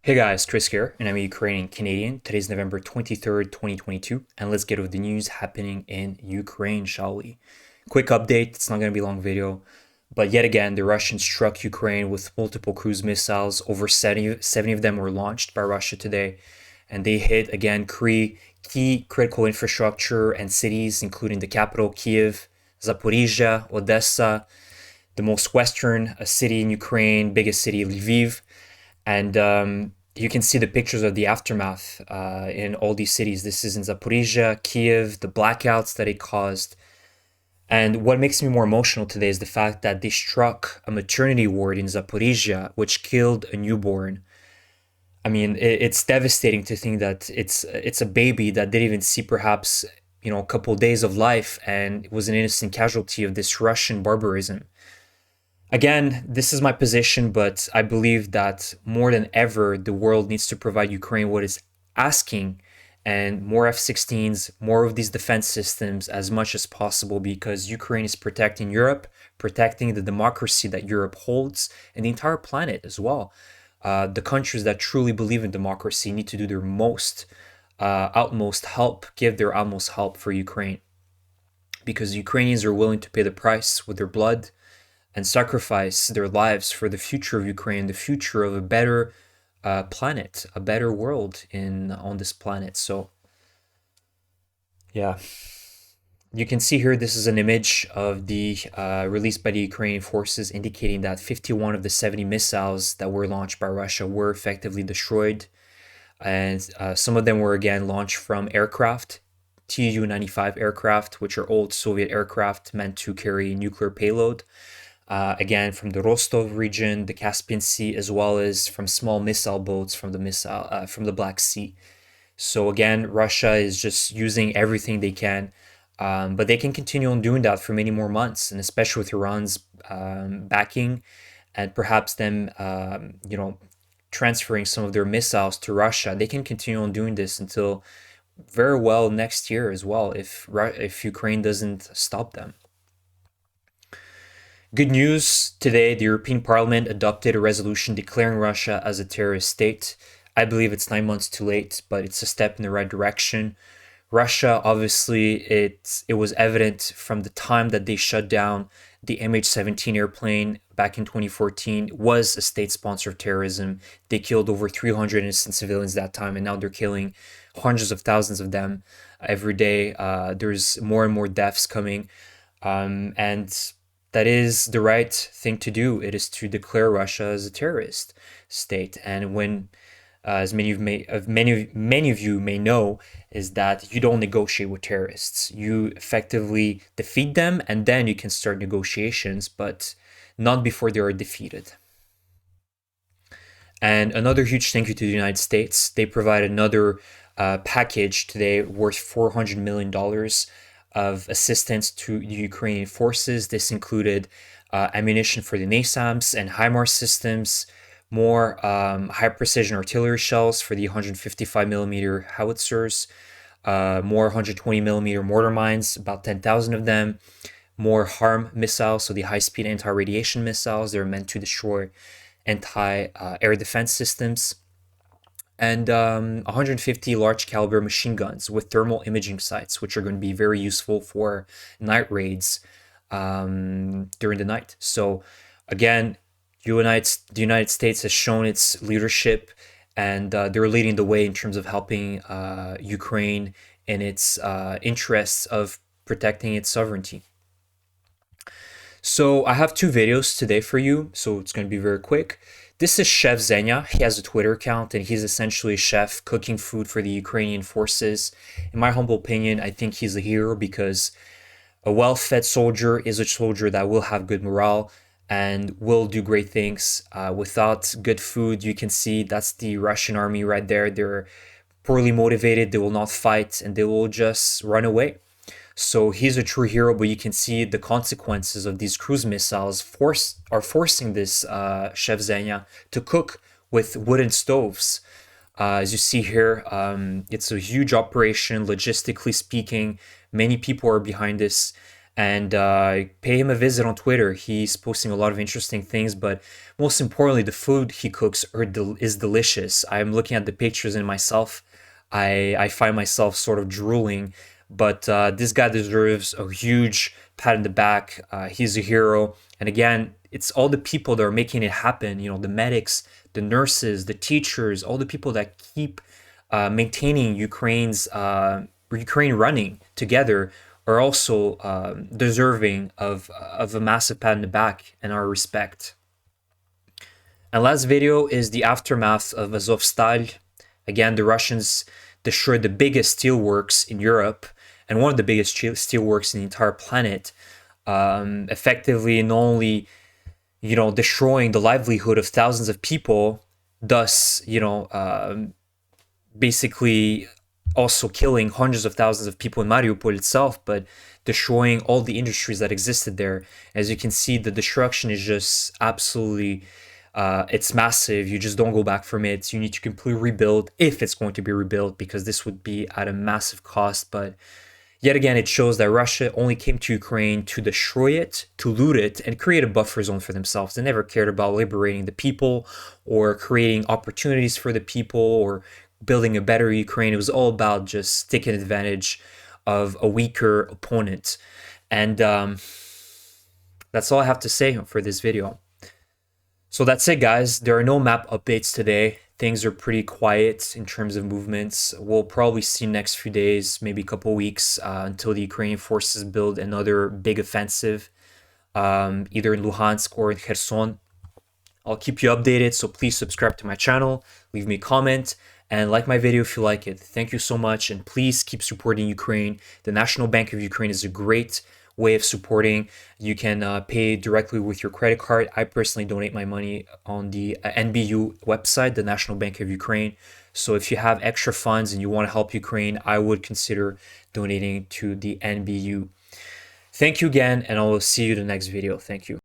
Hey guys, Chris here, and I'm a Ukrainian Canadian. Today's November 23rd, 2022, and let's get over the news happening in Ukraine, shall we? Quick update, it's not going to be a long video, but yet again, the Russians struck Ukraine with multiple cruise missiles. Over 70 of them were launched by Russia today, and they hit again key critical infrastructure and cities, including the capital, Kiev, Zaporizhia, Odessa, the most western city in Ukraine, biggest city, Lviv. And you can see the pictures of the aftermath in all these cities. This is in Zaporizhia, Kiev, the blackouts that it caused. And what makes me more emotional today is the fact that they struck a maternity ward in Zaporizhia, which killed a newborn. I mean, it's devastating to think that it's a baby that didn't even see perhaps a couple of days of life, and was an innocent casualty of this Russian barbarism. Again, this is my position, but I believe that more than ever, the world needs to provide Ukraine what it's asking, and more F-16s, more of these defense systems as much as possible, because Ukraine is protecting Europe, protecting the democracy that Europe holds, and the entire planet as well. The countries that truly believe in democracy need to do their utmost help, give their utmost help for Ukraine, because Ukrainians are willing to pay the price with their blood and sacrifice their lives for the future of Ukraine, the future of a better planet, a better world on this planet. So, yeah, you can see here, this is an image of the released by the Ukrainian forces, indicating that 51 of the 70 missiles that were launched by Russia were effectively destroyed. And some of them were again launched from aircraft, Tu-95 aircraft, which are old Soviet aircraft meant to carry nuclear payload. Again, from the Rostov region, the Caspian Sea, as well as from small missile boats from the Black Sea. So again, Russia is just using everything they can, but they can continue on doing that for many more months, and especially with Iran's backing, and perhaps them, transferring some of their missiles to Russia. They can continue on doing this until very well next year as well, if Ukraine doesn't stop them. Good news today, the European Parliament adopted a resolution declaring Russia as a terrorist state. I believe it's 9 months too late, but it's a step in the right direction. Russia, obviously, it was evident from the time that they shut down the MH17 airplane back in 2014, was a state sponsor of terrorism. They killed over 300 innocent civilians that time, and now they're killing hundreds of thousands of them every day. There's more and more deaths coming, and that is the right thing to do. It is to declare Russia as a terrorist state. And when, as many of you may know, is that you don't negotiate with terrorists. You effectively defeat them, and then you can start negotiations, but not before they are defeated. And another huge thank you to the United States. They provided another package today worth $400 million of assistance to the Ukrainian forces. This included ammunition for the NASAMS and HIMARS systems, more high precision artillery shells for the 155 millimeter howitzers, more 120 millimeter mortar mines, about 10,000 of them, more HARM missiles, so the high speed anti radiation missiles. They're meant to destroy anti air defense systems, and 150 large caliber machine guns with thermal imaging sights, which are going to be very useful for night raids during the night. So again, the United States has shown its leadership, and they're leading the way in terms of helping Ukraine in its interests of protecting its sovereignty. So I have two videos today for you, so it's going to be very quick. This is Chef Zenya. He has a Twitter account, and he's essentially a chef cooking food for the Ukrainian forces. In my humble opinion, I think he's a hero, because a well-fed soldier is a soldier that will have good morale and will do great things. Without good food, you can see that's the Russian army right there. They're poorly motivated, they will not fight, and they will just run away. So he's a true hero, but you can see the consequences of these cruise missiles are forcing this Chef Zenya to cook with wooden stoves. As you see here, it's a huge operation, logistically speaking. Many people are behind this, and pay him a visit on Twitter. He's posting a lot of interesting things, but most importantly, the food he cooks is delicious. I'm looking at the pictures and myself, I find myself sort of drooling. But this guy deserves a huge pat in the back. He's a hero. And again, it's all the people that are making it happen. You know, the medics, the nurses, the teachers, all the people that keep maintaining Ukraine running together are also deserving of a massive pat in the back and our respect. And last video is the aftermath of Azovstal. Again, the Russians destroyed the biggest steelworks in Europe and one of the biggest steelworks in the entire planet, effectively not only, you know, destroying the livelihood of thousands of people, thus, you know, basically also killing hundreds of thousands of people in Mariupol itself, but destroying all the industries that existed there. As you can see, the destruction is just absolutely, it's massive. You just don't go back from it. You need to completely rebuild, if it's going to be rebuilt, because this would be at a massive cost. But yet again, it shows that Russia only came to Ukraine to destroy it, to loot it, and create a buffer zone for themselves. They never cared about liberating the people or creating opportunities for the people or building a better Ukraine. It was all about just taking advantage of a weaker opponent. And that's all I have to say for this video. So that's it, guys. There are no map updates today. Things are pretty quiet in terms of movements. We'll probably see next few days, maybe a couple weeks, until the Ukrainian forces build another big offensive, either in Luhansk or in Kherson. I'll keep you updated, so please subscribe to my channel, leave me a comment, and like my video if you like it. Thank you so much, and please keep supporting Ukraine. The National Bank of Ukraine is a great way of supporting. You can pay directly with your credit card. I personally donate my money on the NBU website, the National Bank of Ukraine. So if you have extra funds and you want to help Ukraine, I would consider donating to the NBU. Thank you again, and I will see you in the next video. Thank you.